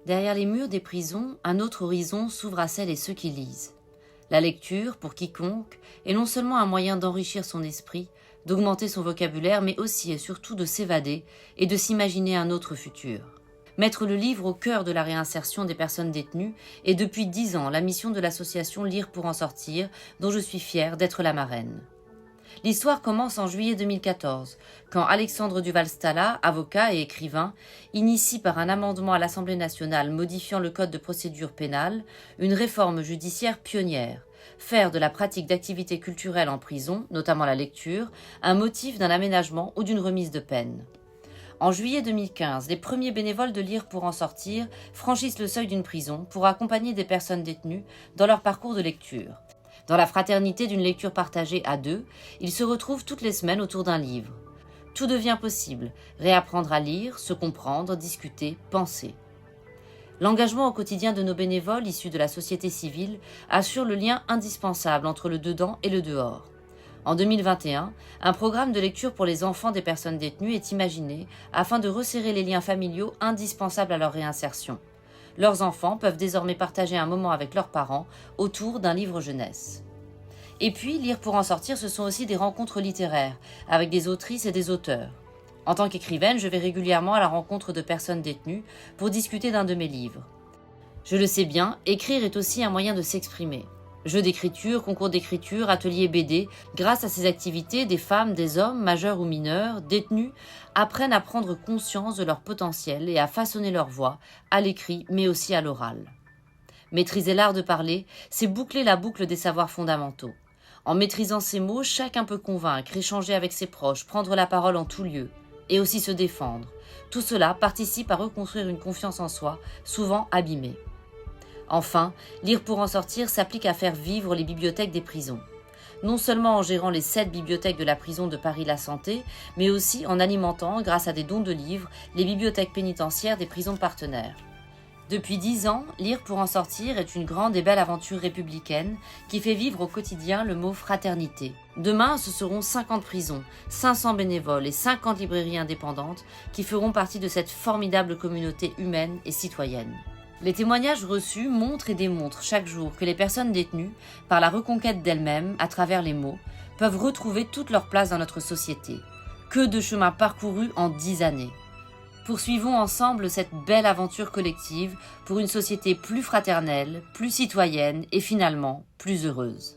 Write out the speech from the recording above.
Derrière les murs des prisons, un autre horizon s'ouvre à celles et ceux qui lisent. La lecture, pour quiconque, est non seulement un moyen d'enrichir son esprit, d'augmenter son vocabulaire, mais aussi et surtout de s'évader et de s'imaginer un autre futur. Mettre le livre au cœur de la réinsertion des personnes détenues est depuis 10 ans la mission de l'association Lire pour en sortir, dont je suis fière d'être la marraine. L'histoire commence en juillet 2014, quand Alexandre Duval-Stala, avocat et écrivain, initie par un amendement à l'Assemblée nationale modifiant le code de procédure pénale une réforme judiciaire pionnière, faire de la pratique d'activités culturelles en prison, notamment la lecture, un motif d'un aménagement ou d'une remise de peine. En juillet 2015, les premiers bénévoles de Lire pour en sortir franchissent le seuil d'une prison pour accompagner des personnes détenues dans leur parcours de lecture. Dans la fraternité d'une lecture partagée à deux, ils se retrouvent toutes les semaines autour d'un livre. Tout devient possible, réapprendre à lire, se comprendre, discuter, penser. L'engagement au quotidien de nos bénévoles issus de la société civile assure le lien indispensable entre le dedans et le dehors. En 2021, un programme de lecture pour les enfants des personnes détenues est imaginé afin de resserrer les liens familiaux indispensables à leur réinsertion. Leurs enfants peuvent désormais partager un moment avec leurs parents autour d'un livre jeunesse. Et puis, Lire pour en sortir, ce sont aussi des rencontres littéraires avec des autrices et des auteurs. En tant qu'écrivaine, je vais régulièrement à la rencontre de personnes détenues pour discuter d'un de mes livres. Je le sais bien, écrire est aussi un moyen de s'exprimer. Jeux d'écriture, concours d'écriture, ateliers BD, grâce à ces activités, des femmes, des hommes, majeurs ou mineurs, détenus, apprennent à prendre conscience de leur potentiel et à façonner leur voix, à l'écrit mais aussi à l'oral. Maîtriser l'art de parler, c'est boucler la boucle des savoirs fondamentaux. En maîtrisant ces mots, chacun peut convaincre, échanger avec ses proches, prendre la parole en tout lieu, et aussi se défendre. Tout cela participe à reconstruire une confiance en soi, souvent abîmée. Enfin, Lire pour en sortir s'applique à faire vivre les bibliothèques des prisons. Non seulement en gérant les 7 bibliothèques de la prison de Paris-La Santé, mais aussi en alimentant, grâce à des dons de livres, les bibliothèques pénitentiaires des prisons partenaires. Depuis 10 ans, Lire pour en sortir est une grande et belle aventure républicaine qui fait vivre au quotidien le mot fraternité. Demain, ce seront 50 prisons, 500 bénévoles et 50 librairies indépendantes qui feront partie de cette formidable communauté humaine et citoyenne. Les témoignages reçus montrent et démontrent chaque jour que les personnes détenues, par la reconquête d'elles-mêmes, à travers les mots, peuvent retrouver toute leur place dans notre société. Que de chemin parcouru en 10 années. Poursuivons ensemble cette belle aventure collective pour une société plus fraternelle, plus citoyenne et finalement plus heureuse.